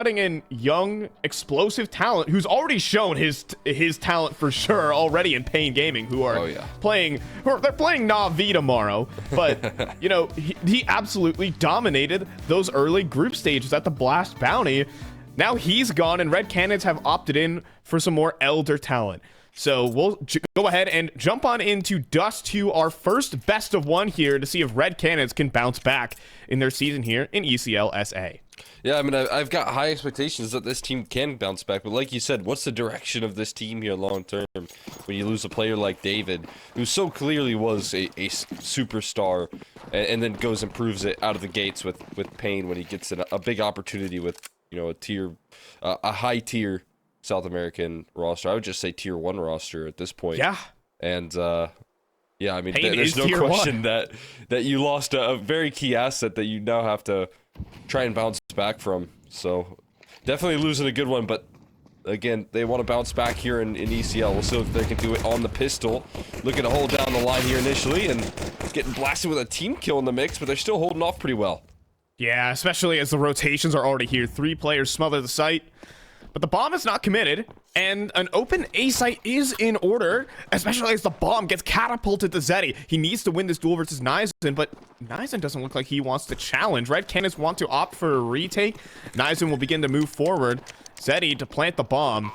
Letting in young, explosive talent who's already shown his talent for sure already in Pain Gaming, who are playing. They're playing Na'Vi tomorrow, but you know he absolutely dominated those early group stages at the Blast Bounty. Now he's gone, and Red Canids have opted in for some more elder talent. So we'll go ahead and jump on into Dust2, our first best of one here, to see if Red Canids can bounce back in their season here in ECL SA. Yeah, I mean, I've got high expectations that this team can bounce back, but like you said, what's the direction of this team here long term when you lose a player like David, who so clearly was a superstar, and then goes and proves it out of the gates with Pain when he gets a big opportunity with, you know, a high tier South American roster. I would just say tier 1 roster at this point. Yeah. And yeah, I mean, Pain there's no tier question 1. that you lost a very key asset that you now have to try and bounce back from. So definitely losing a good one, but again, they want to bounce back here in ECL. We'll see if they can do it on the pistol. Looking to hold down the line here initially and getting blasted with a team kill in the mix, but they're still holding off pretty well. Yeah, especially as the rotations are already here. 3 players smother the site. But the bomb is not committed, and an open A site is in order, especially as the bomb gets catapulted to Zeddy. He needs to win this duel versus Nizen, but Nizen doesn't look like he wants to challenge. Red Canids want to opt for a retake. Nizen will begin to move forward. Zeddy to plant the bomb.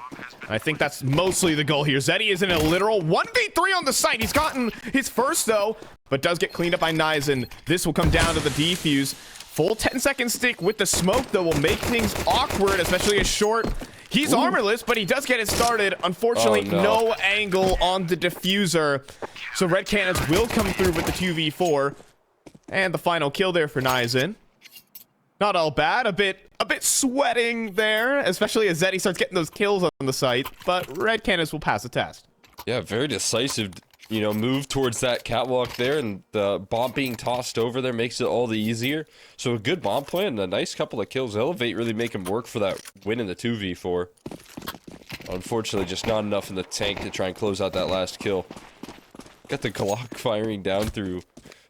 I think that's mostly the goal here. Zeddy is in a literal 1v3 on the site. He's gotten his first, though, but does get cleaned up by Nizen. This will come down to the defuse. Full 10-second stick with the smoke, though, will make things awkward, especially a short. He's armorless, but he does get it started. Unfortunately, no angle on the diffuser. So Red Canids will come through with the 2v4. And the final kill there for Nizen. Not all bad. A bit sweating there, especially as Zeddy starts getting those kills on the site. But Red Canids will pass the test. Yeah, very decisive, you know, move towards that catwalk there, and the bomb being tossed over there makes it all the easier. So a good bomb plan and a nice couple of kills. Elevate really make him work for that win in the 2v4. Unfortunately, just not enough in the tank to try and close out that last kill. Got the Glock firing down through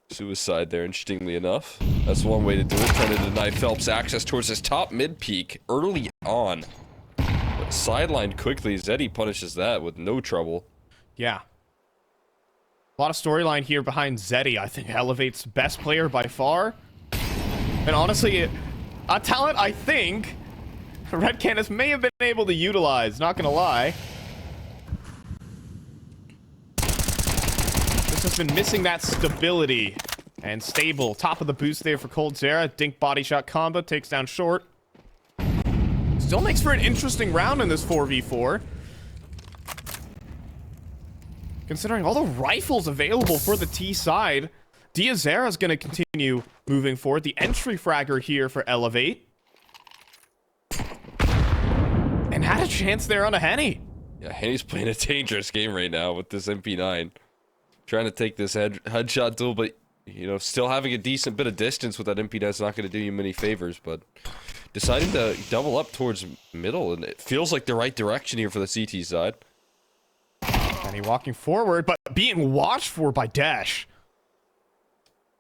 suicide there, interestingly enough. That's one way to do it, trying to deny Phelps access towards his top mid peak early on. But sidelined quickly, Zeddy punishes that with no trouble. Yeah. A lot of storyline here behind Zeddy. I think Elevate's best player by far. And honestly, a talent I think Red Canids may have been able to utilize, not gonna lie. This has been missing that stability and stable. Top of the boost there for coldzera. Dink body shot combo, takes down short. Still makes for an interesting round in this 4v4. Considering all the rifles available for the T side, Diazera is going to continue moving forward. The entry fragger here for Elevate. And had a chance there on a Henny. Yeah, Henny's playing a dangerous game right now with this MP9. Trying to take this headshot duel, but, you know, still having a decent bit of distance with that MP9 is not going to do you many favors, but deciding to double up towards middle, and it feels like the right direction here for the CT side. And he walking forward, but being watched for by Dash.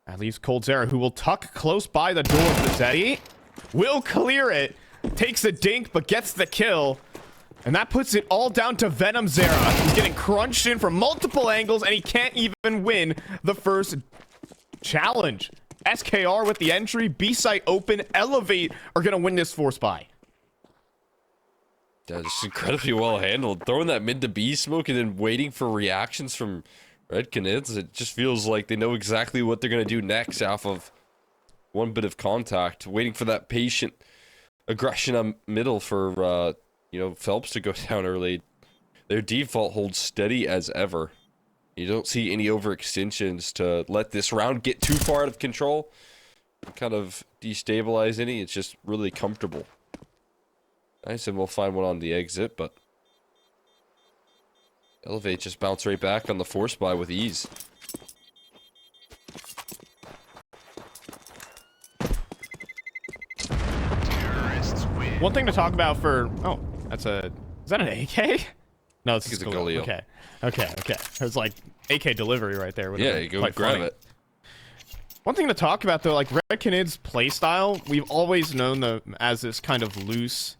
That leaves coldzera, who will tuck close by the door of the Zeddy. Will clear it. Takes the dink, but gets the kill. And that puts it all down to Venom Zera. He's getting crunched in from multiple angles, and he can't even win the first challenge. SKR with the entry. B-site open. Elevate are going to win this force buy. Yeah, just incredibly well handled. Throwing that mid to B smoke and then waiting for reactions from Red Canids. It just feels like they know exactly what they're going to do next off of one bit of contact. Waiting for that patient aggression on middle for, you know, Phelps to go down early. Their default holds steady as ever. You don't see any overextensions to let this round get too far out of control. Kind of destabilize any. It's just really comfortable. Nice, and we'll find one on the exit, but Elevate just bounce right back on the force buy with ease. One thing to talk about for... Oh, that's a... Is that an AK? No, it's a Galil. Okay. It was like AK delivery right there. Yeah, you go grab it. One thing to talk about though, like Red Canids playstyle, we've always known them as this kind of loose,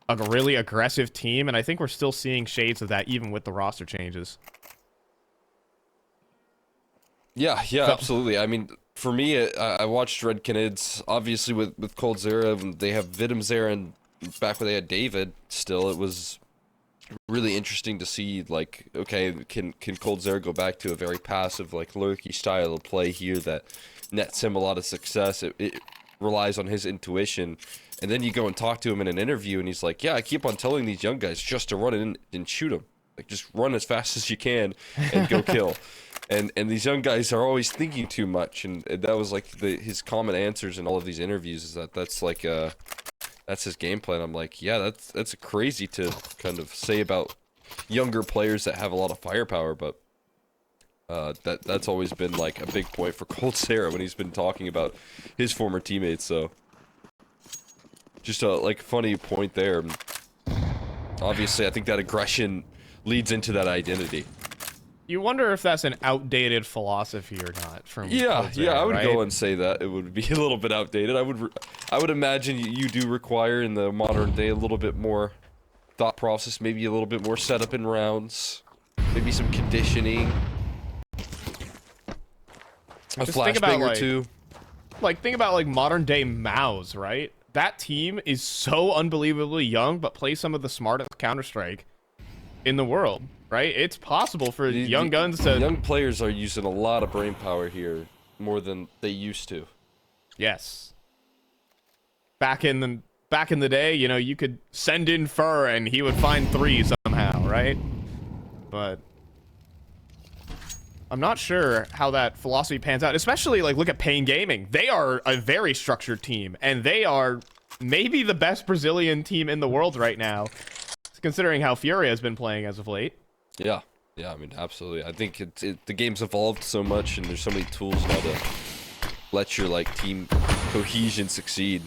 a really aggressive team, and I think we're still seeing shades of that even with the roster changes. Yeah, absolutely. I mean, for me, I watched Red Canids, obviously with coldzera, and they have Vidim's there, and back when they had David, still, it was really interesting to see, like, okay, can coldzera go back to a very passive, like, lurky style of play here that nets him a lot of success. It relies on his intuition, and then you go and talk to him in an interview, and he's like, yeah, I keep on telling these young guys just to run in and shoot him. Like, just run as fast as you can and go kill. And these young guys are always thinking too much, and that was like his common answers in all of these interviews is that's like that's his game plan. I'm like, yeah, that's crazy to kind of say about younger players that have a lot of firepower, but that's always been like a big point for coldzera when he's been talking about his former teammates. So just a like funny point there. Obviously, I think that aggression leads into that identity. You wonder if that's an outdated philosophy or not from coldzera, I would right? go and say that it would be a little bit outdated. I would imagine you do require in the modern day a little bit more thought process, maybe a little bit more setup in rounds, maybe some conditioning, a flashbang or two. Like, think about like modern day Maus, right? That team is so unbelievably young, but plays some of the smartest Counter-Strike in the world. Right? It's possible for young guns to... Young players are using a lot of brain power here, more than they used to. Yes. Back in the day, you know, you could send in Fur and he would find 3 somehow, right? But I'm not sure how that philosophy pans out. Especially, like, look at Pain Gaming. They are a very structured team, and they are maybe the best Brazilian team in the world right now, considering how Furia has been playing as of late. Yeah, I mean, absolutely. I think the game's evolved so much, and there's so many tools now to let your like team cohesion succeed.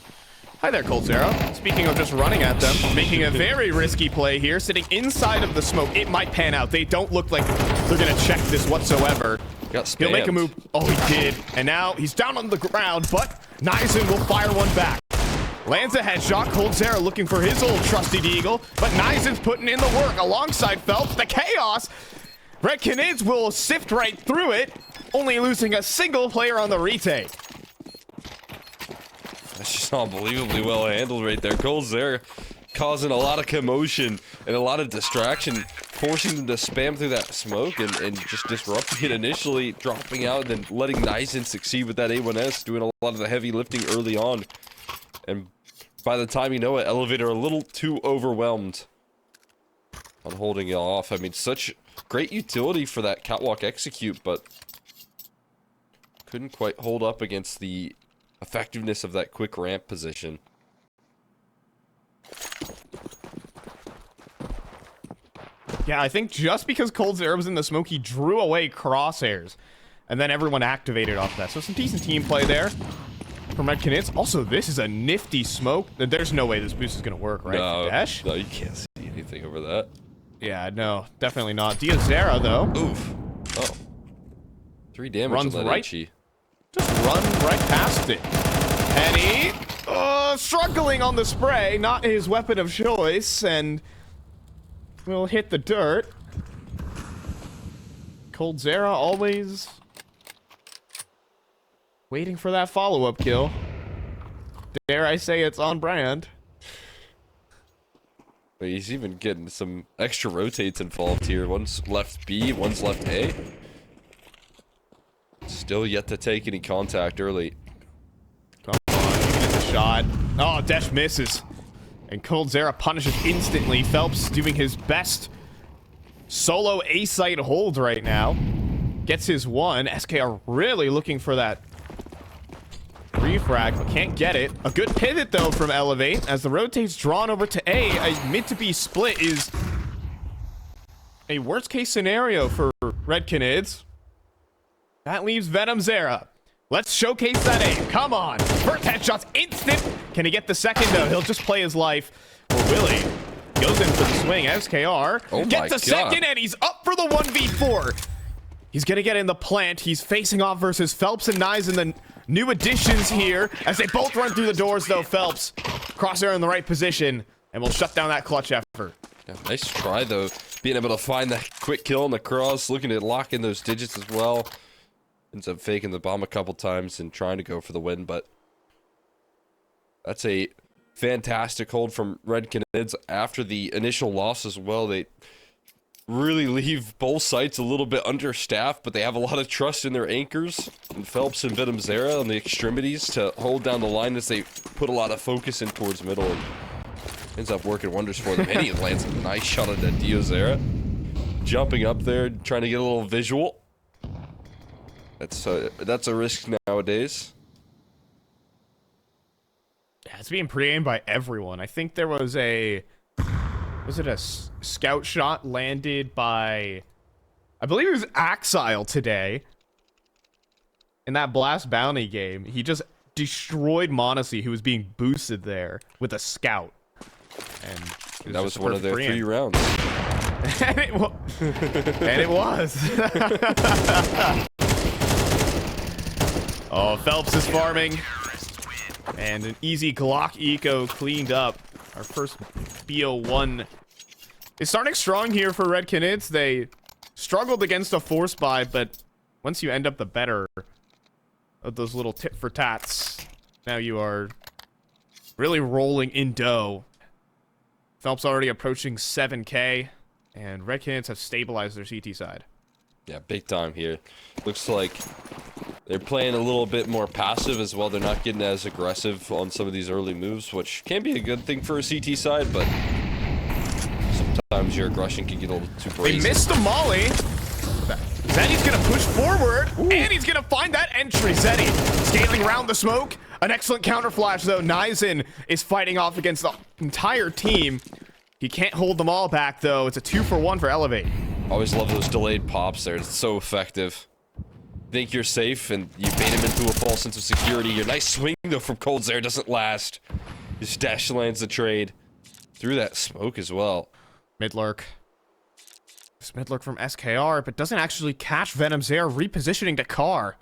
Hi there, coldzera. Speaking of just running at them, making a very risky play here, sitting inside of the smoke. It might pan out. They don't look like they're gonna check this whatsoever. He'll make a move. Oh, he did. And now he's down on the ground, but Nizen will fire one back. Lands a headshot. coldzera looking for his old trusty deagle, but Nizen's putting in the work alongside Phelps. The chaos. Red Canids will sift right through it, only losing a single player on the retake. That's just unbelievably well handled right there. coldzera causing a lot of commotion and a lot of distraction, forcing them to spam through that smoke and just disrupting it initially, dropping out, and then letting Nizen succeed with that A1S, doing a lot of the heavy lifting early on. And by the time you know it, Elevator a little too overwhelmed on holding it off. I mean, such great utility for that catwalk execute, but couldn't quite hold up against the effectiveness of that quick ramp position. Yeah, I think just because coldzera was in the smoke, he drew away crosshairs, and then everyone activated off that. So some decent team play there from Red Canids. Also, this is a nifty smoke. There's no way this boost is going to work, right? No, Dash? no, you can't see anything over that. Yeah, no, definitely not. Diazera, though. Oof. Oh. 3 damage Runs on that right. HE. Just run right past it. Penny, struggling on the spray. Not his weapon of choice, and will hit the dirt. coldzera always waiting for that follow-up kill. Dare I say it's on brand. But he's even getting some extra rotates involved here. One's left B, one's left A. Still yet to take any contact early. Come on, he gets a shot. Oh, Desh misses. And coldzera punishes instantly. Phelps doing his best solo A-site hold right now. Gets his one. SKR really looking for that refrag, but can't get it. A good pivot, though, from Elevate. As the rotate's drawn over to A, a mid to B split is a worst-case scenario for Red Canids. That leaves VenomZera. Let's showcase that aim. Come on. First headshot's instant. Can he get the second, though? He'll just play his life. Or will he? Goes in for the swing. SKR gets a second, and he's up for the 1v4. He's going to get in the plant. He's facing off versus Phelps and Nizen. new additions here as they both run through the doors, though. Phelps, crosshair in the right position, and will shut down that clutch effort. Yeah, nice try, though. Being able to find that quick kill on the cross, looking to lock in those digits as well. Ends up faking the bomb a couple times and trying to go for the win, but that's a fantastic hold from Red Canids after the initial loss as well. They really leave both sites a little bit understaffed, but they have a lot of trust in their anchors, and Phelps and Venom Zera on the extremities to hold down the line as they put a lot of focus in towards middle, and ends up working wonders for them. And he lands a nice shot at that Dio Zera, jumping up there, trying to get a little visual. That's a risk nowadays. Yeah, it's being pre-aimed by everyone. I think there was a... Was it a scout shot landed by... I believe it was Axile today. In that Blast Bounty game. He just destroyed Monacy, who was being boosted there with a scout. And that was one of their 3 rounds. and it was. Oh, Phelps is farming. And an easy Glock eco cleaned up. Our first BO1 is starting strong here for Red Canids. They struggled against a force buy, but once you end up the better of those little tit for tats, now you are really rolling in dough. Phelps already approaching 7K, and Red Canids have stabilized their CT side. Yeah, big time here. Looks like they're playing a little bit more passive as well. They're not getting as aggressive on some of these early moves, which can be a good thing for a CT side, but sometimes your aggression can get a little too brazen. They missed the molly. Zeddy's gonna push forward, and he's gonna find that entry. Zeddy scaling around the smoke. An excellent counter flash, though. Nizen is fighting off against the entire team. He can't hold them all back, though. It's a 2-for-1 for Elevate. Always love those delayed pops there. It's so effective. Think you're safe, and you bait him into a false sense of security. Your nice swing, though, from Colds there doesn't last. His dash lands the trade. Through that smoke as well. Mid-lurk. This mid-lurk from SKR, but doesn't actually catch Venom Zera, repositioning to Car.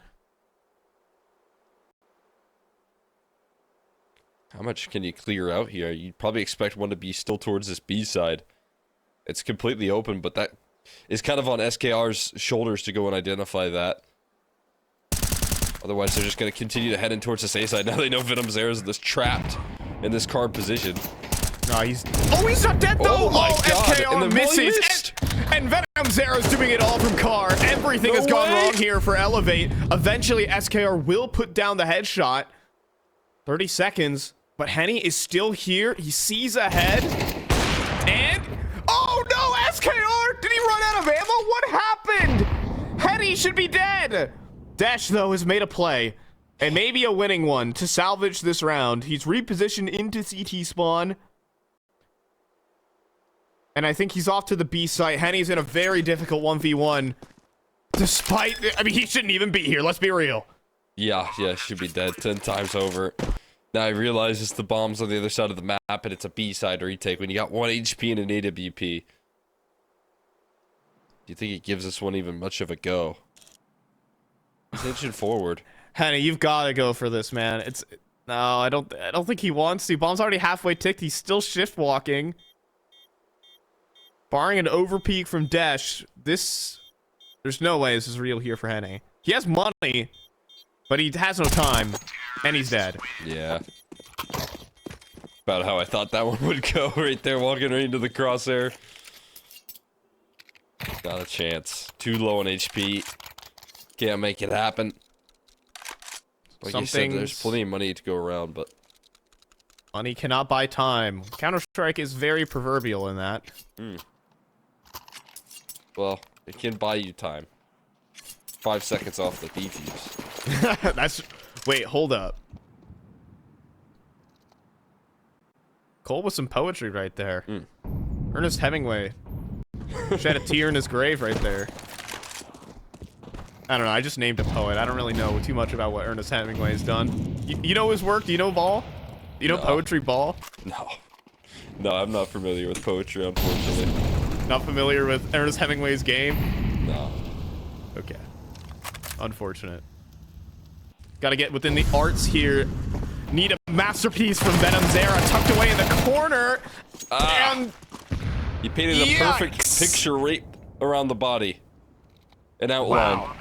How much can you clear out here? You'd probably expect one to be still towards this B side. It's completely open, but that is kind of on SKR's shoulders to go and identify that. Otherwise, they're just going to continue to head in towards this A side. Now they know Venom Zera is this trapped in this card position. No, he's not dead though. Oh my God. SKR And misses, and Venom Zera's doing it all from Car. Everything has gone wrong here for Elevate. Eventually, SKR will put down the headshot. 30 seconds, but Henny is still here. He sees ahead, and oh no, SKR! Did he run out of ammo? What happened? Henny should be dead. Dash though has made a play, and maybe a winning one to salvage this round. He's repositioned into CT spawn. And I think he's off to the B site. Henny's in a very difficult 1v1. Despite, I mean, he shouldn't even be here. Let's be real. Yeah, should be dead 10 times over. Now he realizes the bomb's on the other side of the map, and it's a B side retake when you got 1 HP and an AWP. Do you think it gives this one even much of a go? He's inching forward. Henny, you've got to go for this, man. No, I don't think he wants to. Bomb's already halfway ticked. He's still shift walking. Barring an overpeak from Dash, there's no way this is real here for Henny. He has money, but he has no time, and he's dead. Yeah. About how I thought that one would go right there, walking right into the crosshair. Not a chance. Too low on HP. Can't make it happen. Like you said, there's plenty of money to go around, but money cannot buy time. Counter-Strike is very proverbial in that. Well, it can buy you time. 5 seconds off the defuse. Wait, hold up. Cole with some poetry right there. Ernest Hemingway shed a tear in his grave right there. I don't know, I just named a poet. I don't really know too much about what Ernest Hemingway has done. You know his work? Do you know Ball? Do you know Poetry Ball? No, I'm not familiar with poetry, unfortunately. Not familiar with Ernest Hemingway's game? No. Okay. Unfortunate. Gotta get within the arts here. Need a masterpiece from Venom Zera tucked away in the corner. And you painted a perfect picture right around the body. An outline. Wow.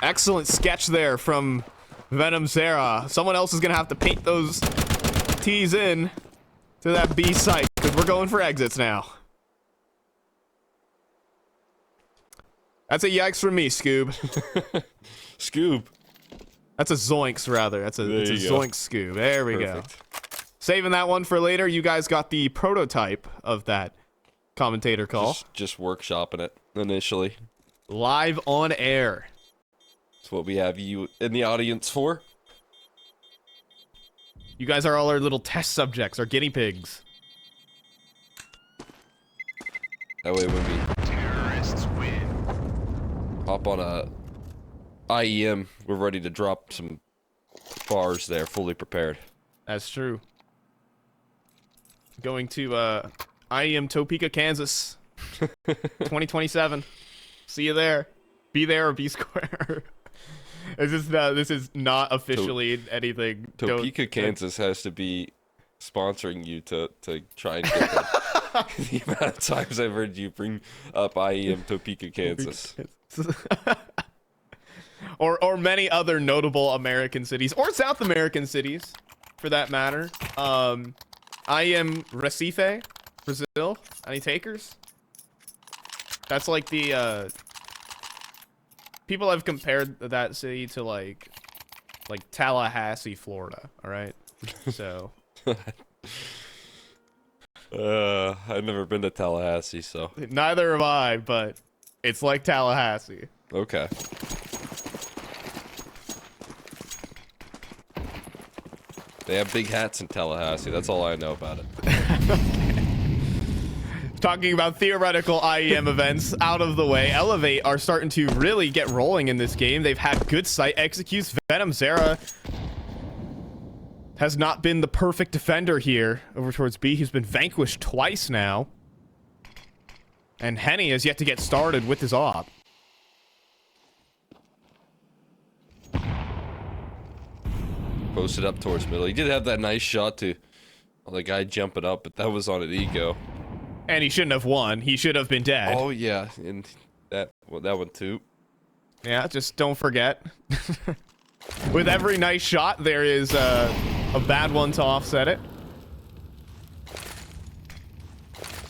Excellent sketch there from Venom Zera. Someone else is gonna have to paint those T's in to that B site, because we're going for exits now. That's a yikes from me, Scoob. Scoob. That's a zoinks, rather. It's a zoinks Scoob. There we go. Saving that one for later. You guys got the prototype of that commentator call. Just workshopping it initially. Live on air. That's what we have you in the audience for. You guys are all our little test subjects, our guinea pigs. That way when we terrorists win, hop on a IEM, we're ready to drop some bars there, fully prepared. That's true. Going to IEM Topeka, Kansas. 2027. See you there. Be there or be square. This is not officially anything. Topeka, Kansas has to be sponsoring you to try and get that. The amount of times I've heard you bring up IEM Topeka, Kansas. or many other notable American cities, or South American cities, for that matter. IEM Recife, Brazil. Any takers? That's like the people have compared that city to like Tallahassee, Florida. All right, so. I've never been to Tallahassee, so. Neither have I, but it's like Tallahassee. Okay. They have big hats in Tallahassee. That's all I know about it. Talking about theoretical IEM events out of the way, Elevate are starting to really get rolling in this game. They've had good site executes. Venom Zera has not been the perfect defender here over towards B. He's been vanquished twice now. And Henny has yet to get started with his op. Posted up towards middle. He did have that nice shot to the guy jumping up, but that was on an ego. And he shouldn't have won. He should have been dead. Oh yeah, and that one too. Yeah, just don't forget. With every nice shot, there is a bad one to offset it.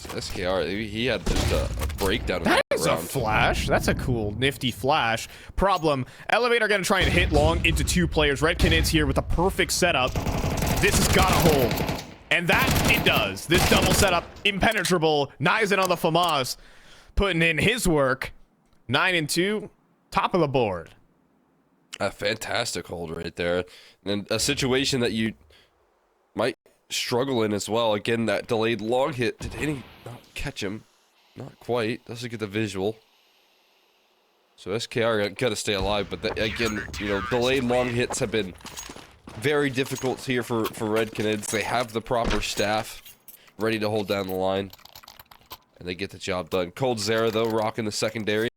SKR, he had just a breakdown. That is a flash. That's a cool, nifty flash. Problem, Elevate are going to try and hit long into two players. Red Canids here with a perfect setup. This has got to hold. And that, it does. This double setup, impenetrable. Nizen on the FAMAS, putting in his work. 9 and 2, top of the board. A fantastic hold right there. And a situation that you might struggle in as well. Again, that delayed long hit. Did any not catch him? Not quite. Doesn't get the visual. So SKR got to stay alive. But again, you know, delayed long hits have been very difficult here for Red Canids. They have the proper staff ready to hold down the line. And they get the job done. Cold Zera, though, rocking the secondary.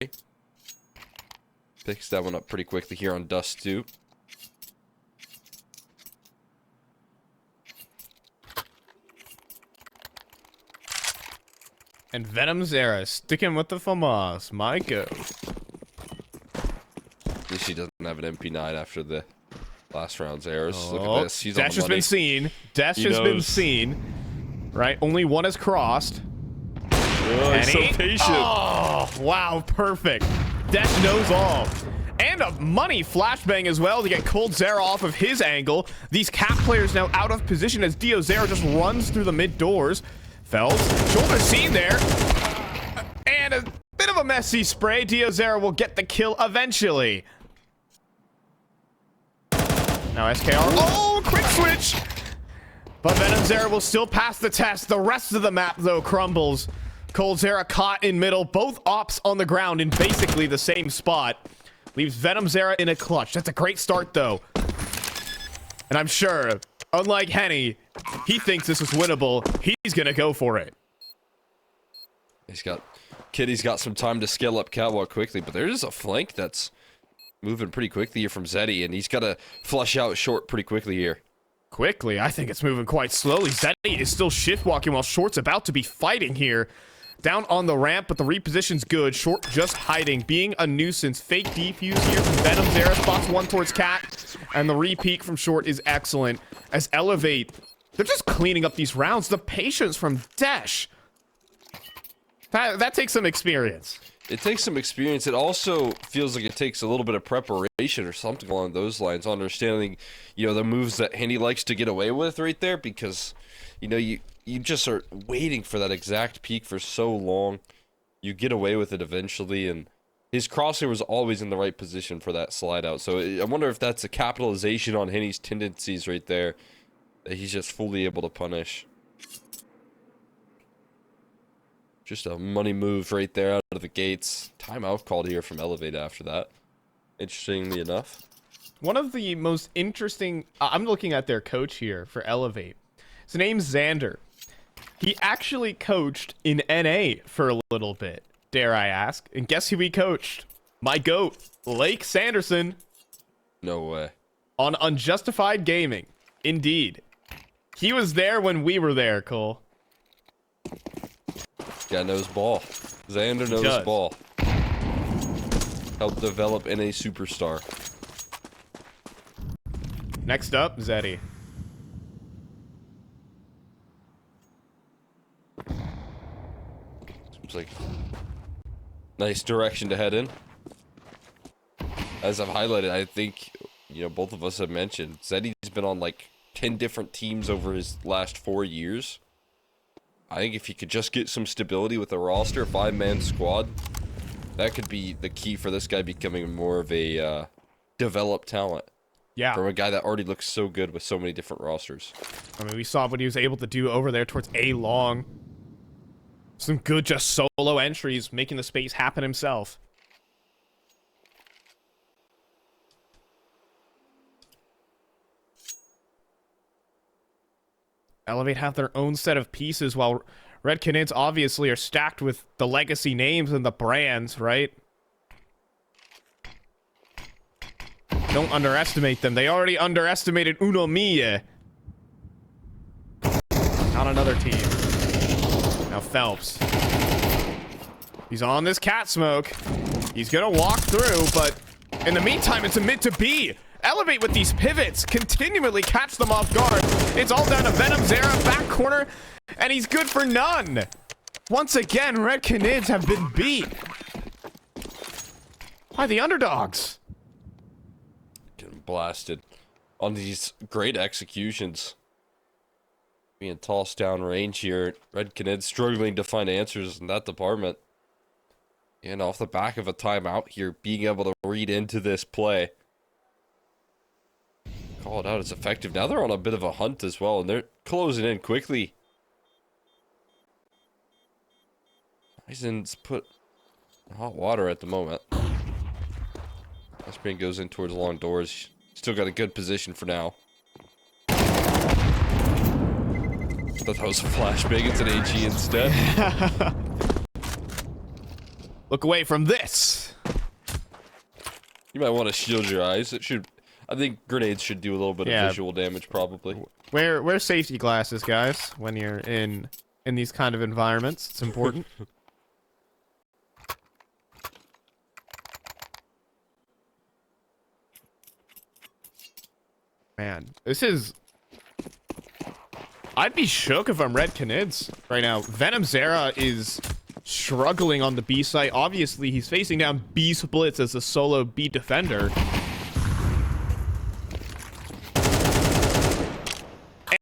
Picks that one up pretty quickly here on Dust2. And Venom Zera sticking with the FAMAS. My go. At least he doesn't have an MP9 after the last round's errors. Oh, look at this. He's Dash has been seen. Dash has been seen. Right? Only one has crossed. Oh, he's so patient. Oh, wow. Perfect. Dash knows all. And a money flashbang as well to get Cold Zera off of his angle. These cap players now out of position as Dio Zera just runs through the mid doors. Fells, shoulder seen there. And a bit of a messy spray. Dio Zera will get the kill eventually. Now SKR. Oh, quick switch. But Venom Zera will still pass the test. The rest of the map, though, crumbles. Cold Zera caught in middle. Both ops on the ground in basically the same spot. Leaves Venom Zera in a clutch. That's a great start, though. And I'm sure, unlike Henny, he thinks this is winnable. He's going to go for it. Kitty's got some time to scale up Catwalk quickly, but there's a flank that's moving pretty quickly here from Zeddy, and he's got to flush out short pretty quickly here. Quickly, I think it's moving quite slowly. Zeddy is still shift walking while Short's about to be fighting here. Down on the ramp, but the reposition's good. Short just hiding, being a nuisance. Fake defuse here from Venom. Zera spots one towards Cat, and the re-peek from Short is excellent. As Elevate, they're just cleaning up these rounds. The patience from Desh. That takes some experience. It takes some experience. It also feels like it takes a little bit of preparation or something along those lines. Understanding, the moves that Henny likes to get away with right there, because, you just are waiting for that exact peak for so long. You get away with it eventually, and his crosshair was always in the right position for that slide out. So I wonder if that's a capitalization on Henny's tendencies right there that he's just fully able to punish. Just a money move right there out of the gates. Timeout called here from Elevate after that. Interestingly enough. One of the most interesting... I'm looking at their coach here for Elevate. His name's Xander. He actually coached in NA for a little bit, dare I ask. And guess who he coached? My GOAT, Lake Sanderson. No way. On Unjustified Gaming. Indeed. He was there when we were there, Cole. Guy knows ball. Xander knows ball. Helped develop NA superstar. Next up, Zeddy. Seems like nice direction to head in. As I've highlighted, I think, both of us have mentioned, Zeddy's been on like 10 different teams over his last 4 years. I think if he could just get some stability with a roster, 5-man squad, that could be the key for this guy becoming more of a developed talent. Yeah. From a guy that already looks so good with so many different rosters. I mean, we saw what he was able to do over there towards A-Long. Some good just solo entries, making the space happen himself. Elevate have their own set of pieces, while Red Canids obviously are stacked with the legacy names and the brands, right? Don't underestimate them. They already underestimated Uno Mia. Not another team. Now Phelps. He's on this cat smoke. He's gonna walk through, but in the meantime, it's a mid to B. Elevate with these pivots, continually catch them off guard. It's all down to Venom, Zera, back corner, and he's good for none. Once again, Red Canids have been beat by the underdogs. Getting blasted on these great executions. Being tossed down range here. Red Canids struggling to find answers in that department. And off the back of a timeout here, being able to read into this play. Call it out, it's effective. Now they're on a bit of a hunt as well, and they're closing in quickly. Bison's put hot water at the moment. Spring goes in towards long doors. Still got a good position for now. Thought that was a flashbang. It's an AG instead. Look away from this. You might want to shield your eyes. It should. I think grenades should do a little bit of visual damage, probably. Wear safety glasses, guys, when you're in these kind of environments. It's important. Man, this is... I'd be shook if I'm Red Canids right now. Venom Zera is struggling on the B site. Obviously, he's facing down B splits as a solo B defender.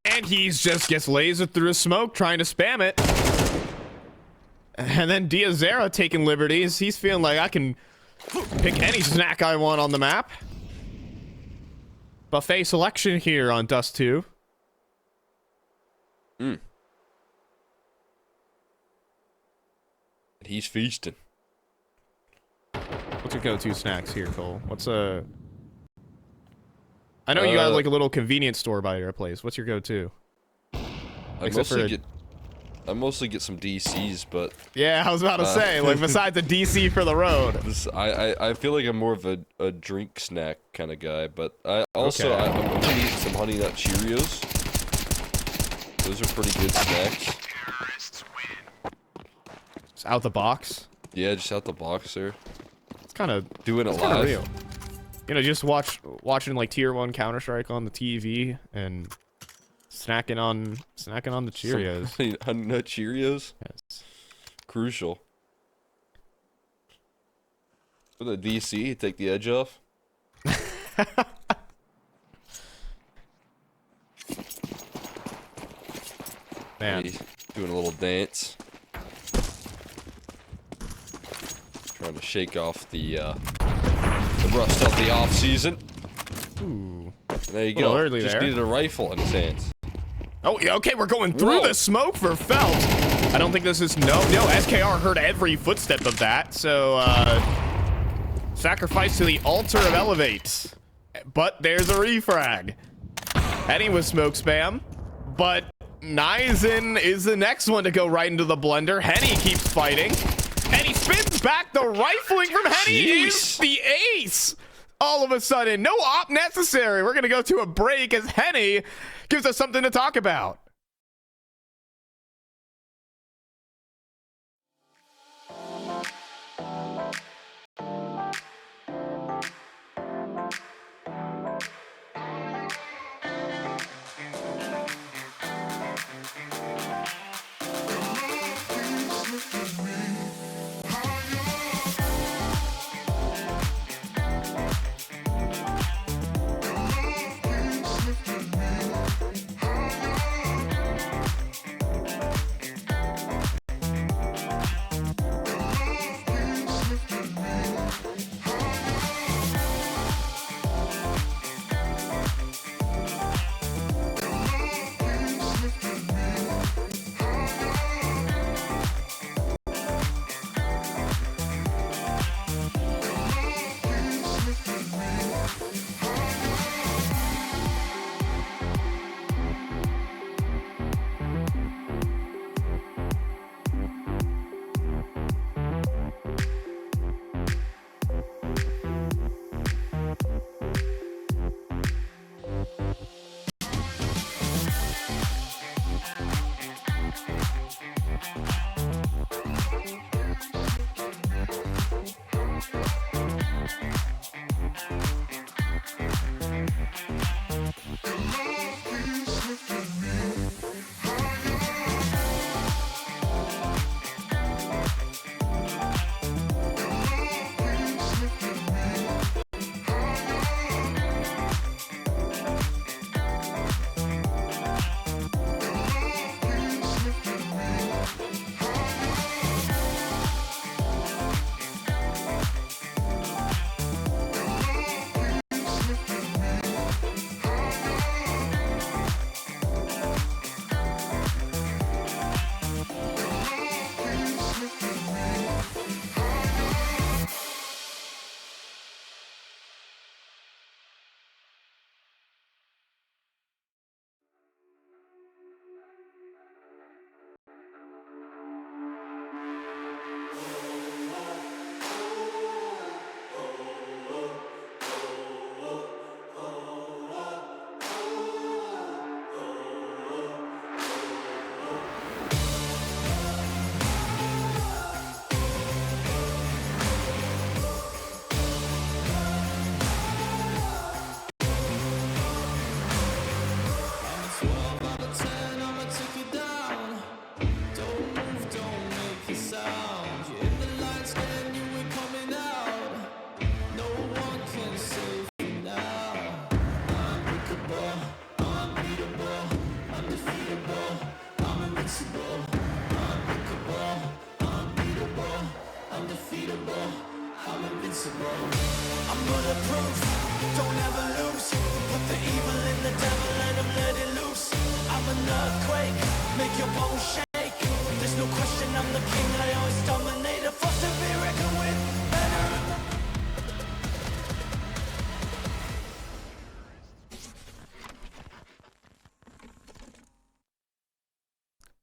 And he's just gets lasered through smoke trying to spam it. And then Diazera taking liberties. He's feeling like I can pick any snack I want on the map. Buffet selection here on Dust2. He's feasting. What's your go-to snacks here, Cole? What's a... I know you got like a little convenience store by your place. What's your go-to? I mostly get I mostly get some DCs, but Yeah, I was about to say, like, besides the DC for the road. I feel like I'm more of a drink snack kind of guy, but I'm gonna eat some Honey Nut Cheerios. Those are pretty good snacks. It's out the box. Yeah, just out the box there. It's kind of Doing it live. real. You know, just watching like Tier 1 Counter-Strike on the TV and snacking on the Cheerios. Honey Nut Cheerios. Yes. Crucial. For the DC, take the edge off. Man. He's doing a little dance. Trying to shake off the rust of the off season. Ooh. There you go. Early Just there. needed a rifle in his hands. Oh, yeah, okay, we're going through the smoke for Felt. I don't think this is... No, SKR heard every footstep of that, so, sacrifice to the altar of Elevate. But there's a refrag. Henny with smoke spam, but Nizen is the next one to go right into the blender. Henny keeps fighting, and he spins back. The rifling from Henny is the ace. All of a sudden, no op necessary. We're going to go to a break as Henny gives us something to talk about.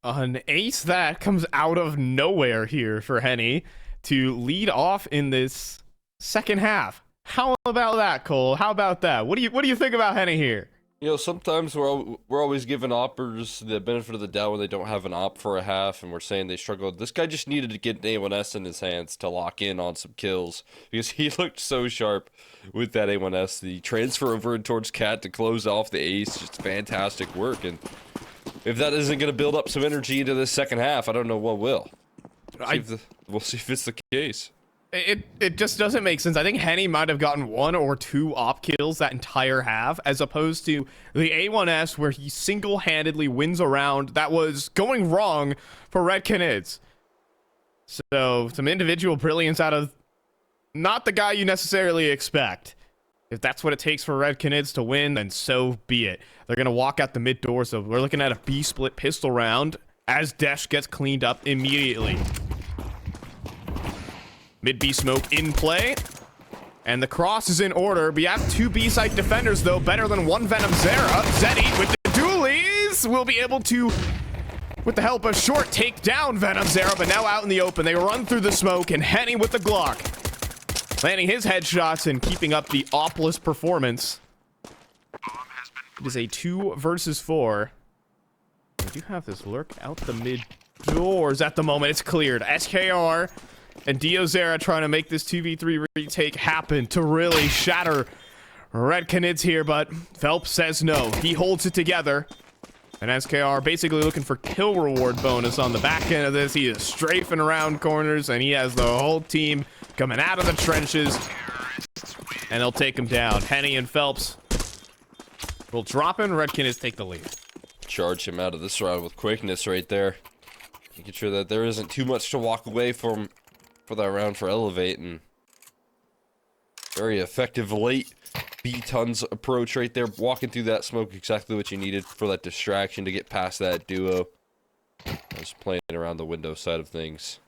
An ace that comes out of nowhere here for Henny to lead off in this second half. How about that, Cole? How about that? What do you think about Henny here? You know, sometimes we're always giving oppers the benefit of the doubt when they don't have an op for a half, and we're saying they struggled. This guy just needed to get an A1S in his hands to lock in on some kills, because he looked so sharp with that A1S. The transfer over towards Cat to close off the ace, just fantastic work. And if that isn't going to build up some energy into the second half, I don't know what will. We'll see if it's the case. It just doesn't make sense. I think Henny might have gotten 1 or 2 op kills that entire half, as opposed to the A1S where he single-handedly wins a round that was going wrong for Red Canids. So, some individual brilliance out of not the guy you necessarily expect. If that's what it takes for Red Canids to win, then so be it. They're going to walk out the mid door, so we're looking at a B-split pistol round as Desh gets cleaned up immediately. Mid B smoke in play, and the cross is in order. We have 2 B site defenders though, better than 1 Venom Zera. Zeddy with the dualies will be able to, with the help of Short, take down Venom Zera, but now out in the open. They run through the smoke, and Henny with the Glock, landing his headshots and keeping up the opless performance. It is a 2 versus 4. I do have this lurk out the mid doors at the moment. It's cleared. SKR and Diozera trying to make this 2v3 retake happen to really shatter Red Canids here, but Phelps says no. He holds it together. And SKR basically looking for kill reward bonus on the back end of this. He is strafing around corners, and he has the whole team coming out of the trenches. And they'll take him down. Henny and Phelps will drop in. Red Canids take the lead. Charge him out of this round with quickness right there. Making sure that there isn't too much to walk away from for that round for Elevate, and very effective late B-tons approach right there, walking through that smoke, exactly what you needed for that distraction to get past that duo. Just playing around the window side of things.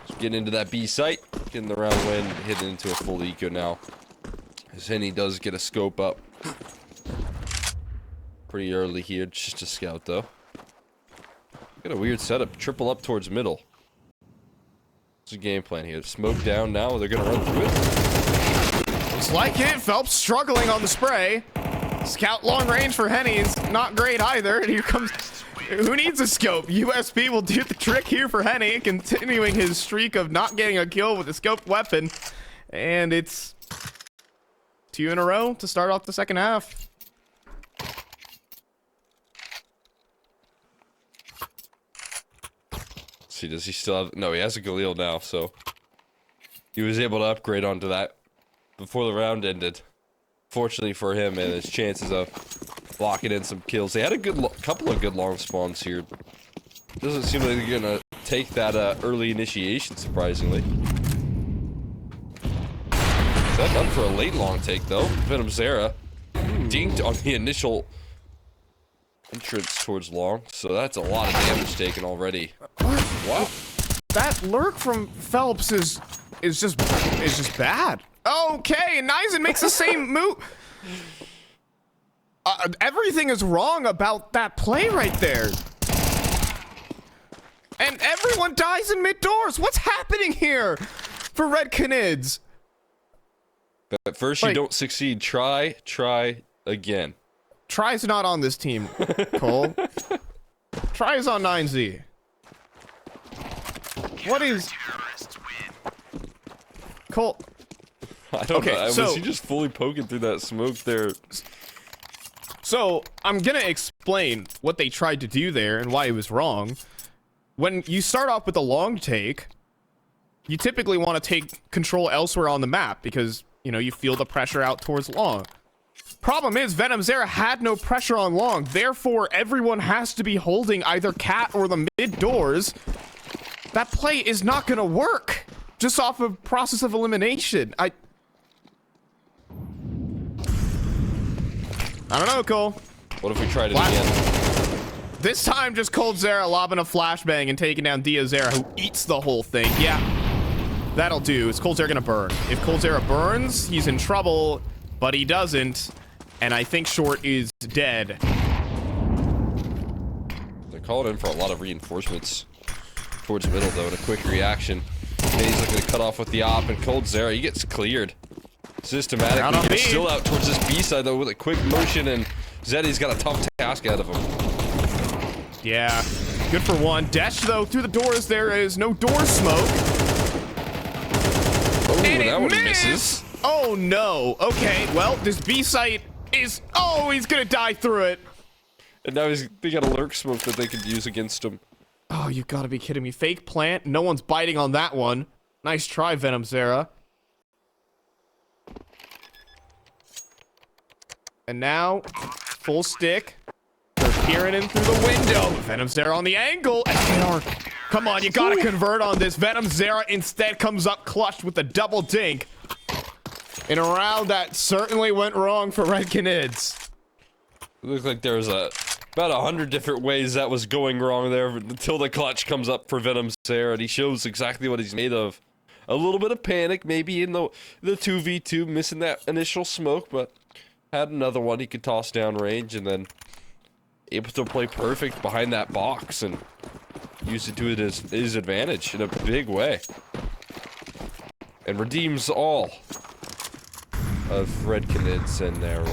Just getting into that B site, getting the round win, hitting into a full eco now. As Henny does get a scope up. Pretty early here, just a scout though. Got a weird setup, triple up towards middle. What's the game plan here? Smoke down now, they're gonna run through it. Looks like it. Phelps struggling on the spray. Scout long range for Henny is not great either. And here comes... Who needs a scope? USP will do the trick here for Henny, continuing his streak of not getting a kill with a scoped weapon. And it's 2 in a row to start off the second half. See, does he still have... No, he has a Galil now, so... He was able to upgrade onto that before the round ended. Fortunately for him and his chances of locking in some kills. They had a couple of good long spawns here. Doesn't seem like they're gonna take that early initiation, surprisingly. Set up for a late long take, though. Venom Zera dinked on the initial entrance towards long, so that's a lot of damage taken already. Wow. That lurk from Phelps is just bad. Okay, and Nizen makes the same move. Everything is wrong about that play right there. And everyone dies in mid doors. What's happening here for Red Canids? At first you don't succeed. Try again. Try's not on this team, Cole. Try's on 9Z. What is... Cole... I don't know. So, was he just fully poking through that smoke there? So, I'm gonna explain what they tried to do there and why it was wrong. When you start off with a long take, you typically want to take control elsewhere on the map because, you know, you feel the pressure out towards long. Problem is, Venom Zera had no pressure on long, therefore everyone has to be holding either cat or the mid doors. That play is not gonna work just off of process of elimination. I don't know, Cole. What if we tried it again? This time, just Cold Zera lobbing a flashbang and taking down Dio Zera, who eats the whole thing. Yeah, that'll do. Is Cold Zera gonna burn? If Cold Zera burns, he's in trouble, but he doesn't. And I think Short is dead. calling in for a lot of reinforcements towards middle, though, and a quick reaction. And he's looking to cut off with the op, and Cold Zera, he gets cleared. Systematically, he's still out towards this B side, though, with a quick motion, and Zeddy's got a tough task ahead of him. Yeah, good for one. Desh, though, through the doors, there is no door smoke. Oh, and that one misses. Oh, no. Okay, well, this B site is... Oh, he's gonna die through it. And now they got a lurk smoke that they could use against him. Oh, you gotta be kidding me. Fake plant. No one's biting on that one. Nice try, Venom Zera. And now, full stick. They're peering in through the window. Venom Zera on the angle. Come on, you gotta convert on this. Venom Zera instead comes up clutch with a double dink. In a round that certainly went wrong for Red Canids. It looks like there was about 100 different ways that was going wrong there until the clutch comes up for Venom Zera, and he shows exactly what he's made of. A little bit of panic maybe in the 2v2, missing that initial smoke, but had another one he could toss down range, and then able to play perfect behind that box and use it to his advantage in a big way. And redeems all of Red Canids and their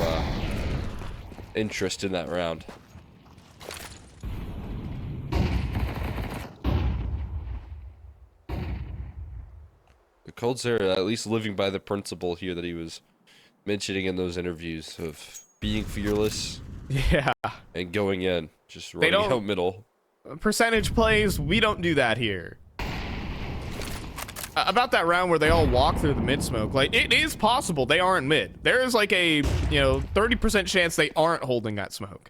interest in that round. The Cold Zera at least living by the principle here that he was mentioning in those interviews of being fearless. Yeah. And going in, just running out middle. Percentage plays, we don't do that here. About that round where they all walk through the mid smoke, like, it is possible they aren't mid. There is like a, 30% chance they aren't holding that smoke.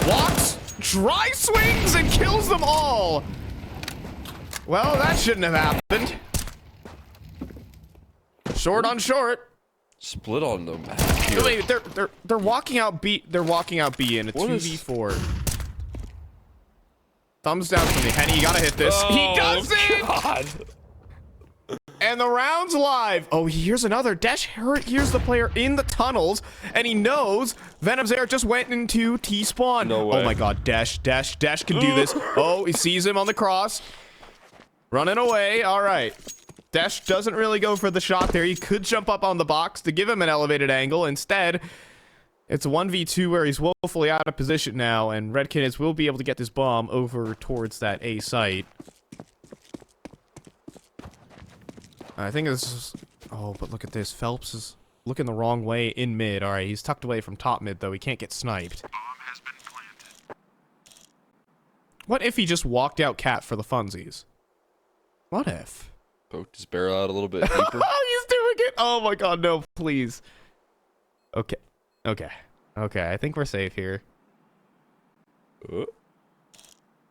Walks, dry swings, and kills them all. Well, that shouldn't have happened. Short on short. Split on them. Wait, they're walking out B. They're walking out B in a 2v4. Thumbs down from me. Henny, you gotta hit this. Oh, he does it! God. And the round's live. Oh, here's another. Desh here's the player in the tunnels, and he knows Venom Zera just went into T-spawn. No way. Oh my god, Desh can do this. Oh, he sees him on the cross. Running away. All right. Desh doesn't really go for the shot there. He could jump up on the box to give him an elevated angle. Instead, it's a 1v2 where he's woefully out of position now, and Red Canids will be able to get this bomb over towards that A site. I think this is... Oh, but look at this. Phelps is looking the wrong way in mid. All right, he's tucked away from top mid, though. He can't get sniped. Bomb has been planted. What if he just walked out cat for the funsies? What if? Poked his barrel out a little bit deeper. Oh, he's doing it! Oh my god, no, please. Okay. I think we're safe here.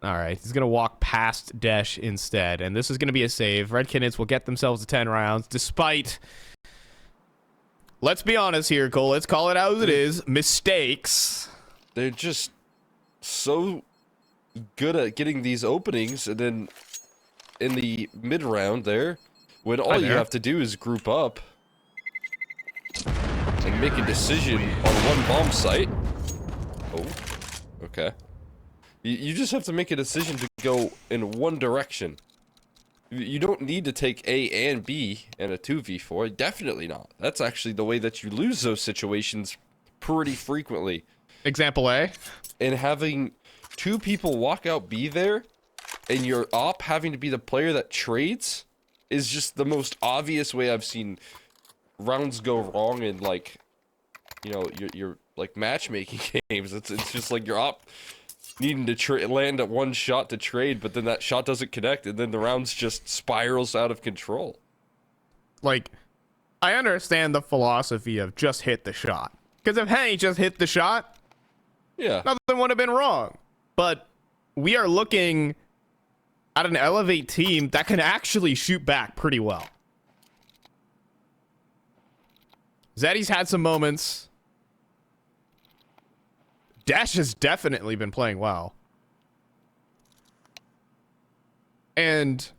Alright, he's gonna walk past Desh instead, and this is gonna be a save. Red Canids will get themselves to 10 rounds, despite... Let's be honest here, Cole. Let's call it as it is. Mistakes. They're just so good at getting these openings, and then in the mid round there, when all you have to do is group up and make a decision on one bomb site. Oh, okay. You just have to make a decision to go in one direction. You don't need to take A and B in a 2v4. Definitely not. That's actually the way that you lose those situations pretty frequently. Example A. And having two people walk out B there, and your op having to be the player that trades, is just the most obvious way I've seen rounds go wrong in, like, your like matchmaking games. It's just like your op needing to land at one shot to trade, but then that shot doesn't connect, and then the rounds just spirals out of control. Like, I understand the philosophy of just hit the shot. Because if Henny just hit the shot, yeah, nothing would have been wrong. But we are looking at an Elevate team that can actually shoot back pretty well. Zeddy's had some moments. Dash has definitely been playing well. And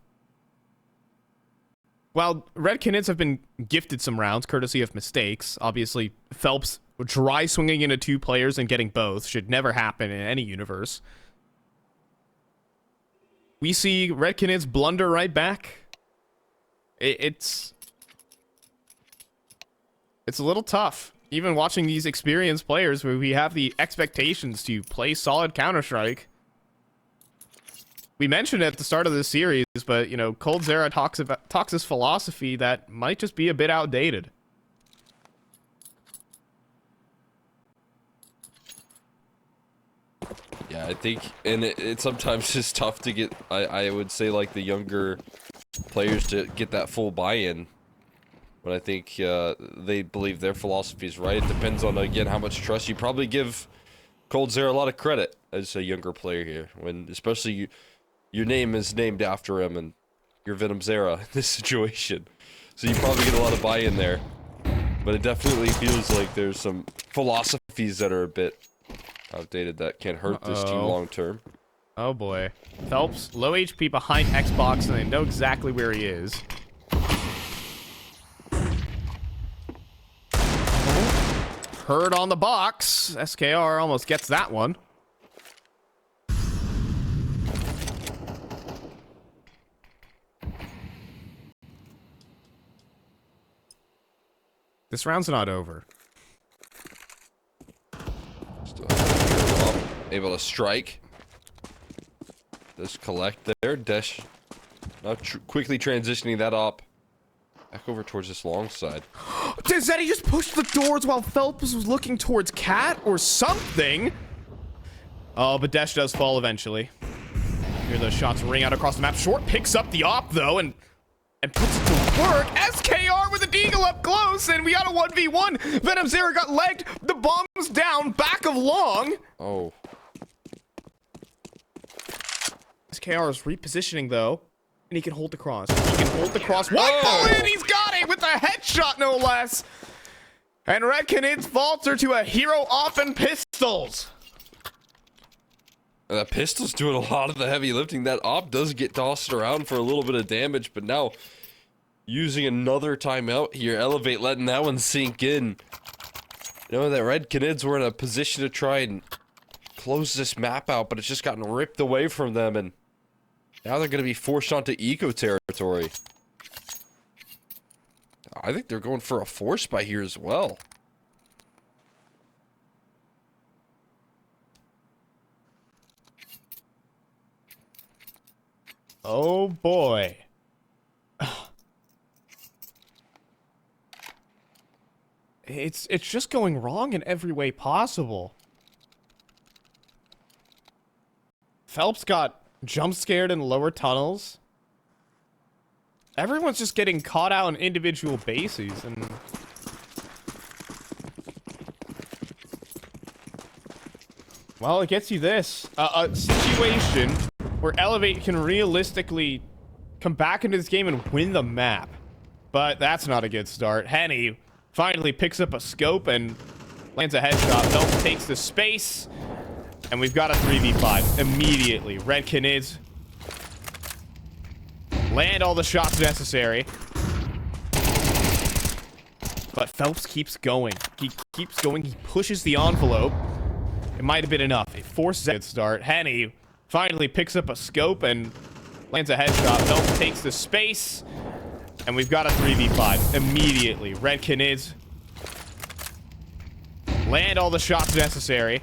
while Red Canids have been gifted some rounds, courtesy of mistakes, obviously Phelps dry swinging into 2 players and getting both should never happen in any universe. We see Red Canids blunder right back. It's a little tough. Even watching these experienced players where we have the expectations to play solid Counter-Strike. We mentioned it at the start of this series, but, you know, coldzera talks this philosophy that might just be a bit outdated. Yeah, I think, and it sometimes is tough to get, I would say, like, the younger players to get that full buy-in. But I think they believe their philosophy is right. It depends on, again, how much trust. You probably give coldzera a lot of credit as a younger player here, when especially your name is named after him and you're Venomzera in this situation. So you probably get a lot of buy-in there. But it definitely feels like there's some philosophies that are a bit outdated that can hurt this team long term. Oh boy. Phelps, low HP behind Xbox, and they know exactly where he is. Hurt on the box. SKR almost gets that one. This round's not over. Still able to strike. Just collect there. Desh now quickly transitioning that up. Back over towards this long side. Does that he just pushed the doors while Phelps was looking towards Cat or something? Oh, but Desh does fall eventually. Hear those shots ring out across the map. Short picks up the op though and puts it to work. SKR with a deagle up close, and we got a 1v1. Venomzera got legged. The bomb's down, back of long. Oh. SKR is repositioning though, and he can hold the cross. He can hold the cross. One bullet, and he's got it with a headshot, no less. And Red Canids falter to a hero off and pistols. And that pistol's doing a lot of the heavy lifting. That op does get tossed around for a little bit of damage, but now using another timeout here. Elevate letting that one sink in. You know that Red Canids were in a position to try and close this map out, but it's just gotten ripped away from them, and now they're going to be forced onto eco territory. I think they're going for a force buy here as well. Oh boy. It's just going wrong in every way possible. Phelps got jump scared in lower tunnels. Everyone's just getting caught out on individual bases, and well, it gets you this. A situation where Elevate can realistically come back into this game and win the map. But that's not a good start. Henny finally picks up a scope and lands a headshot. Phelps takes the space, and we've got a 3v5 immediately. Red Canids land all the shots necessary. But Phelps keeps going. He keeps going. He pushes the envelope. It might have been enough. It forces a good start. Henny finally picks up a scope and lands a headshot. Phelps takes the space, and we've got a 3v5 immediately. Red Canids land all the shots necessary.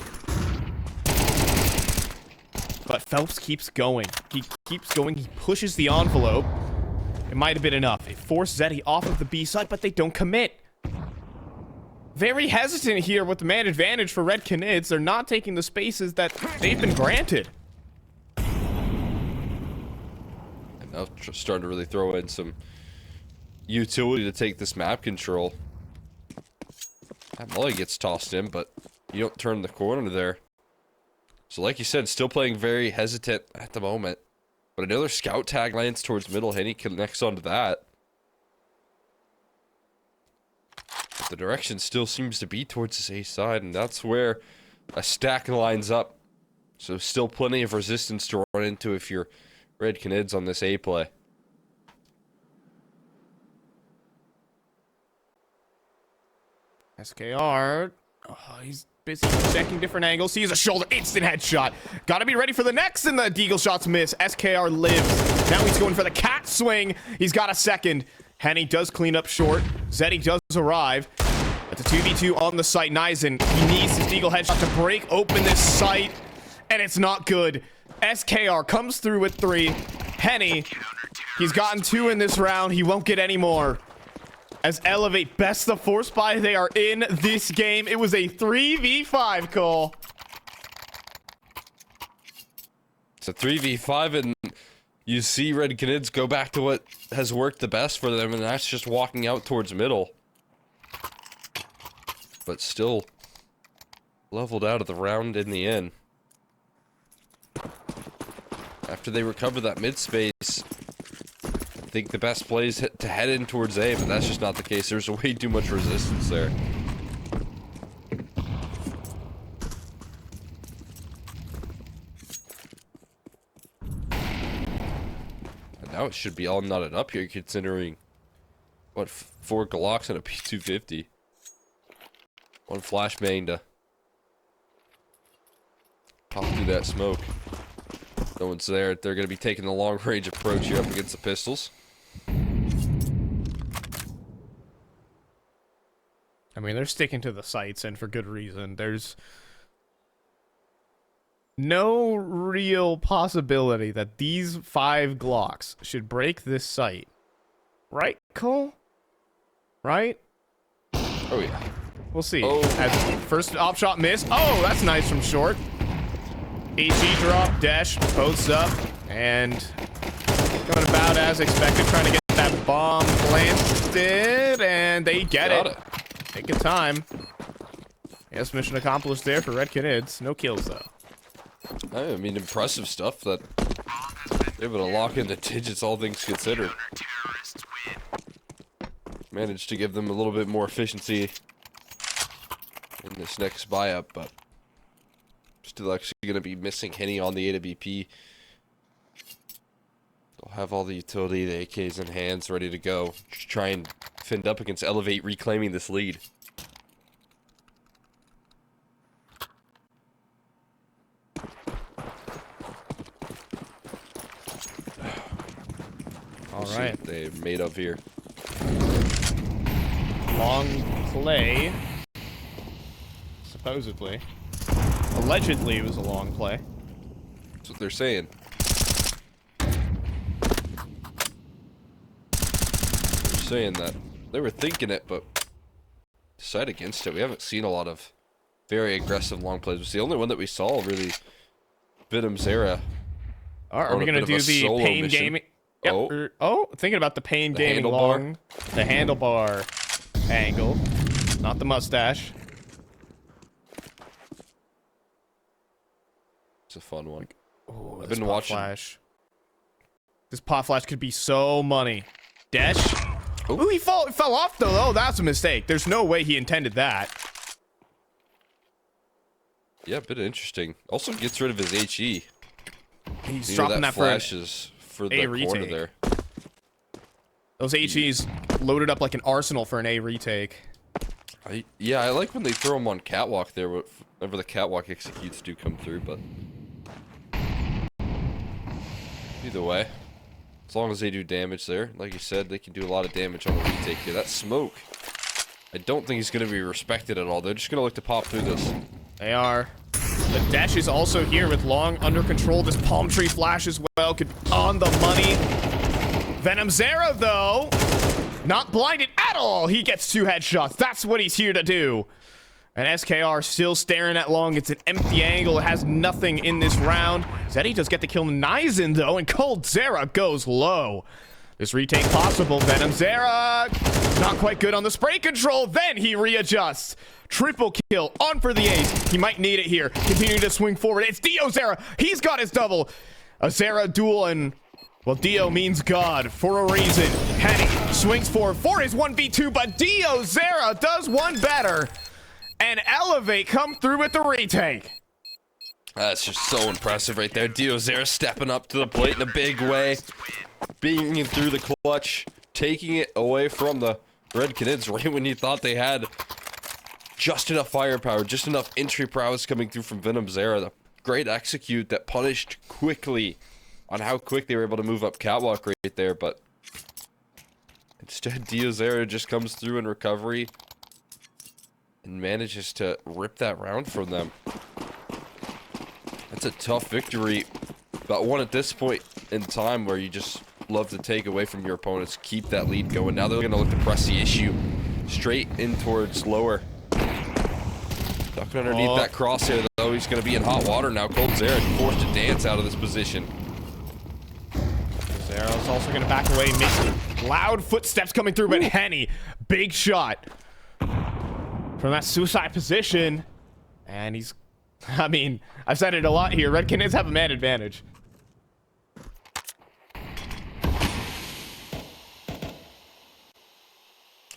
But Phelps keeps going. He keeps going. He pushes the envelope. It might have been enough. It forced Zeddy off of the B side, but they don't commit. Very hesitant here with the man advantage for Red Canids. They're not taking the spaces that they've been granted. And now starting to really throw in some utility to take this map control. That Molly gets tossed in, but you don't turn the corner there. So like you said, still playing very hesitant at the moment. But another scout tag lands towards middle. Henny connects onto that. But the direction still seems to be towards this A side, and that's where a stack lines up. So still plenty of resistance to run into if you're Red Canids on this A play. SKR Oh, he's busy checking different angles. Sees a shoulder, instant headshot. Gotta be ready for the next, and the deagle shots miss. SKR lives. Now he's going for the cat swing. He's got a second. Henny does clean up short. Zeddy does arrive. It's a 2v2 on the site. Nizen, he needs his deagle headshot to break open this site, and it's not good. SKR comes through with 3. Henny, he's gotten 2 in this round. He won't get any more. As Elevate best the force buy, they are in this game. It was a 3v5 call. It's a 3v5, and you see Red Canids go back to what has worked the best for them, and that's just walking out towards middle. But still leveled out of the round in the end. After they recover that mid space, I think the best play is to head in towards A, but that's just not the case. There's way too much resistance there. And now it should be all knotted up here, considering, what, 4 Glocks and a P250. 1 flashbang to pop through that smoke. No one's there. They're going to be taking the long-range approach here up against the pistols. I mean, they're sticking to the sights, and for good reason. There's no real possibility that these 5 Glocks should break this site. Right, Cole? Right? Oh, yeah. We'll see. Oh. As first op shot missed. Oh, that's nice from short. HE drop, dash, posts up, and going about as expected, trying to get that bomb planted, and they get it. Take your time. Yes, mission accomplished there for Red Canids. No kills, though. I mean, impressive stuff that they're able to lock in the digits, all things considered. Managed to give them a little bit more efficiency in this next buy-up, but still actually going to be missing Henny on the AWP. They'll have all the utility, the AKs in hands, ready to go. Just try and fend up against Elevate, reclaiming this lead. All We'll right. see what they're made of here. Long play. Supposedly. Allegedly, it was a long play. That's what they're saying. They're saying that they were thinking it, but decided against it. We haven't seen a lot of very aggressive long plays. It's the only one that we saw really. Vidum Zera. Are we going to do the pain mission. gaming? Yep. Oh. Thinking about the pain gaming handlebar. long. The handlebar angle. Not the mustache. It's a fun one. Oh, I've this been pot watching. Flash. This pot flash could be so money. Dash. Oh. Ooh, he fell off though. Oh, that's a mistake. There's no way he intended that. Yeah, a bit interesting. Also gets rid of his HE. He's You know, dropping that for an flashes for the corner retake. there. Those HEs loaded up like an arsenal for an A retake. Yeah, I like when they throw them on catwalk there. Whenever the catwalk executes do come through, but either way, as long as they do damage there, like you said, they can do a lot of damage on the retake here. That smoke, I don't think he's going to be respected at all. They're just going to look to pop through this. They are. The dash is also here with long under control. This palm tree flash as well could be on the money. Venom Zera, though, not blinded at all. He gets 2 headshots. That's what he's here to do. And SKR still staring at long. It's an empty angle. It has nothing in this round. Zeddy does get the kill Nizen, though, and Cold Zera goes low. This retake possible. Venom Zera, not quite good on the spray control. Then he readjusts. Triple kill on for the ace. He might need it here. Continuing to swing forward. It's Dio Zera. He's got his double. A Zera duel, and well, Dio means God for a reason. Henny swings forward for his 1v2, but Dio Zera does one better. And Elevate come through with the retake. That's just so impressive right there. Dio Zera stepping up to the plate in a big way. Beating it through the clutch. Taking it away from the Red Canids right when you thought they had just enough firepower, just enough entry prowess coming through from Venom's era. The great execute that punished quickly on how quick they were able to move up catwalk right there, but instead Diozera just comes through in recovery and manages to rip that round from them. That's a tough victory, but one at this point in time where you just love to take away from your opponents, keep that lead going. Now they're going to look to press the issue straight in towards lower. Ducking underneath that crosshair, though, he's going to be in hot water now. coldzera forced to dance out of this position. Zero's also going to back away. Makes loud footsteps coming through, but Henny, big shot from that suicide position. And he's, I mean, I've said it a lot here. Red Canids have a man advantage.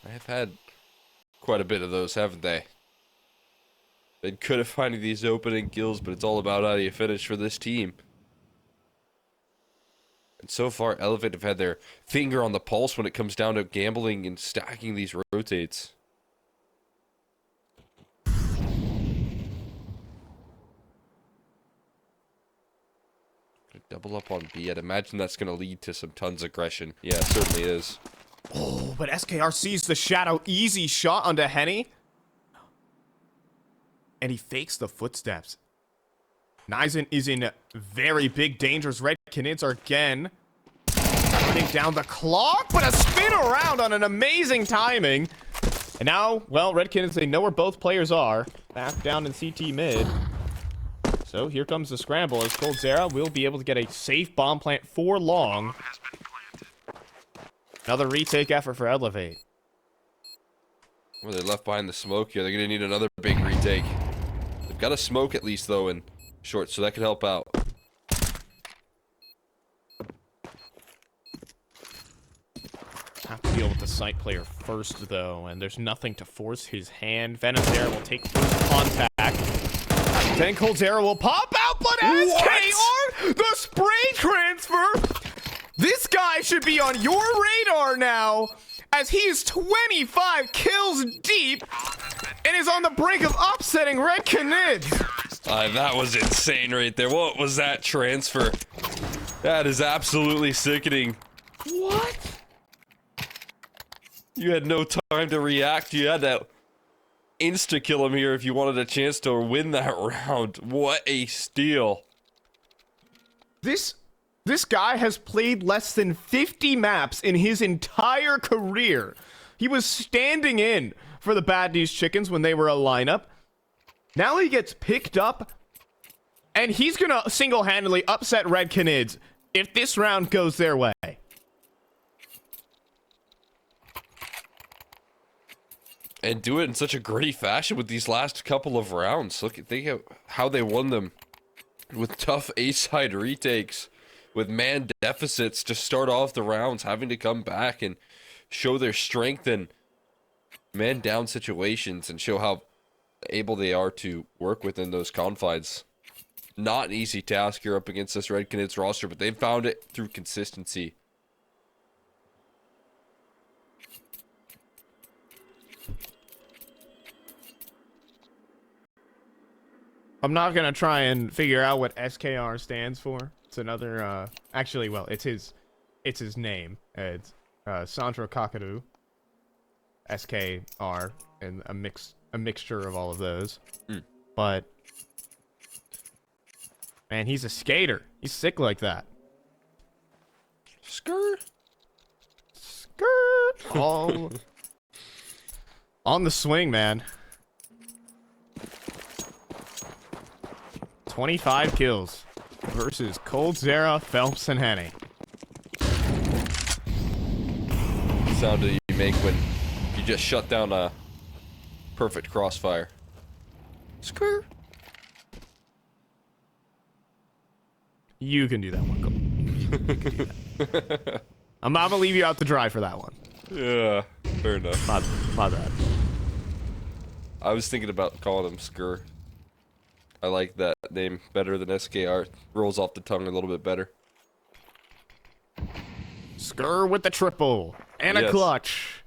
They've had quite a bit of those, haven't they? They could have finding these opening kills, but it's all about how you finish for this team. And so far, Elevate have had their finger on the pulse when it comes down to gambling and stacking these rotates. Double up on B. I'd imagine that's going to lead to some tons of aggression. Yeah, it certainly is. Oh, but SKR sees the shadow. Easy shot onto Henny. And he fakes the footsteps. Nizen is in very big dangers. Red Canids are again running down the clock, but a spin around on an amazing timing. And now, well, Red Canids, they know where both players are. Back down in CT mid. So here comes the scramble as coldzera will be able to get a safe bomb plant for long. Another retake effort for Elevate. Well, they left behind the smoke here. They're going to need another big retake. They've got a smoke at least, though, in short, so that could help out. Have to deal with the site player first, though, and there's nothing to force his hand. Venom's there will take first contact. Then coldzera will pop out, but SKR, the spray transfer! This guy should be on your radar now, as he's 25 kills deep and is on the brink of upsetting Red Canids. That was insane right there. What was that transfer? That is absolutely sickening. What? You had no time to react. You had to insta-kill him here if you wanted a chance to win that round. What a steal. This guy has played less than 50 maps in his entire career. He was standing in for the Bad News Chickens when they were a lineup. Now he gets picked up, and he's gonna single-handedly upset Red Canids if this round goes their way. And do it in such a gritty fashion with these last couple of rounds. Think of how they won them with tough A-side retakes, with man deficits to start off the rounds, having to come back and show their strength in man down situations and show how able they are to work within those confines. Not an easy task here up against this Red Canids roster, but they've found it through consistency. I'm not gonna try and figure out what SKR stands for. It's another, actually, well, it's his name. It's, Sandro Kakadu. SKR, and a mixture of all of those. But, man, he's a skater. He's sick like that. Skirt. All on the swing, man. 25 kills versus coldzera, Phelps, and Henny. Sound that you make when you just shut down a perfect crossfire. Skirt. You can do that one, Cole. You can do that. I'm gonna leave you out to dry for that one. Yeah, fair enough. My bad. I was thinking about calling him Skur. I like that name better than SKR. Rolls off the tongue a little bit better. Skur with the triple and a Yes. clutch.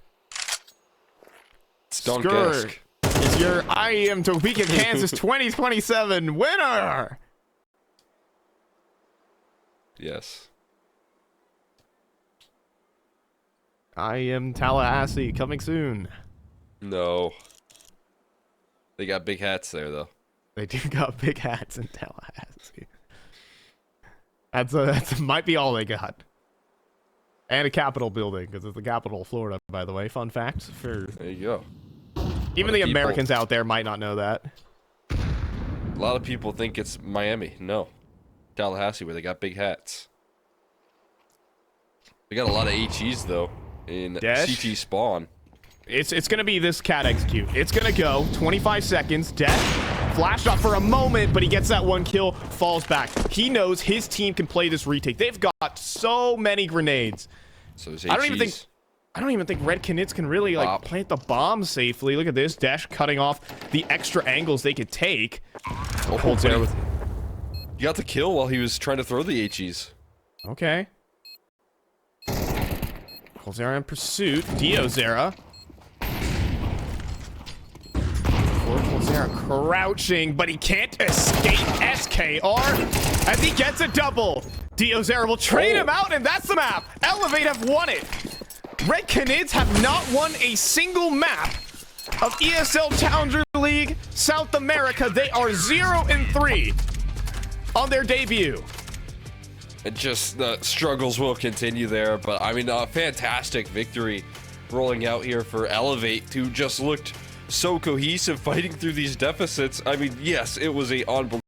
Stunk-esque. is your IEM Topeka, Kansas 2027 winner. Yes. IEM Tallahassee coming soon. No. They got big hats there, though. They do got big hats in Tallahassee. That's might be all they got. And a Capitol building, because it's the capital of Florida, by the way. Fun fact for There you go. even the Americans out there might not know that. A lot of people think it's Miami. No. Tallahassee, where they got big hats. They got a lot of HEs, though, in Dash? CT spawn. It's gonna be this cat execute. It's gonna go 25 seconds. Death flashed off for a moment, but he gets that one kill, falls back. He knows his team can play this retake. They've got so many grenades. So there's I don't HEs. even think Red Canids can really like plant the bomb safely. Look at this Dash cutting off the extra angles they could take. Oh, Cold Zera with you got the kill while he was trying to throw the HEs. okay. Cold Zera in pursuit. Dio Zera. Zera crouching, but he can't escape SKR as he gets a double. Dio Zera will trade him out, and that's the map. Elevate have won it. Red Canids have not won a single map of ESL Challenger League South America. They are 0-3 on their debut. And just the struggles will continue there, but I mean, a fantastic victory rolling out here for Elevate, who just looked so cohesive fighting through these deficits. I mean, yes, it was a unbelievable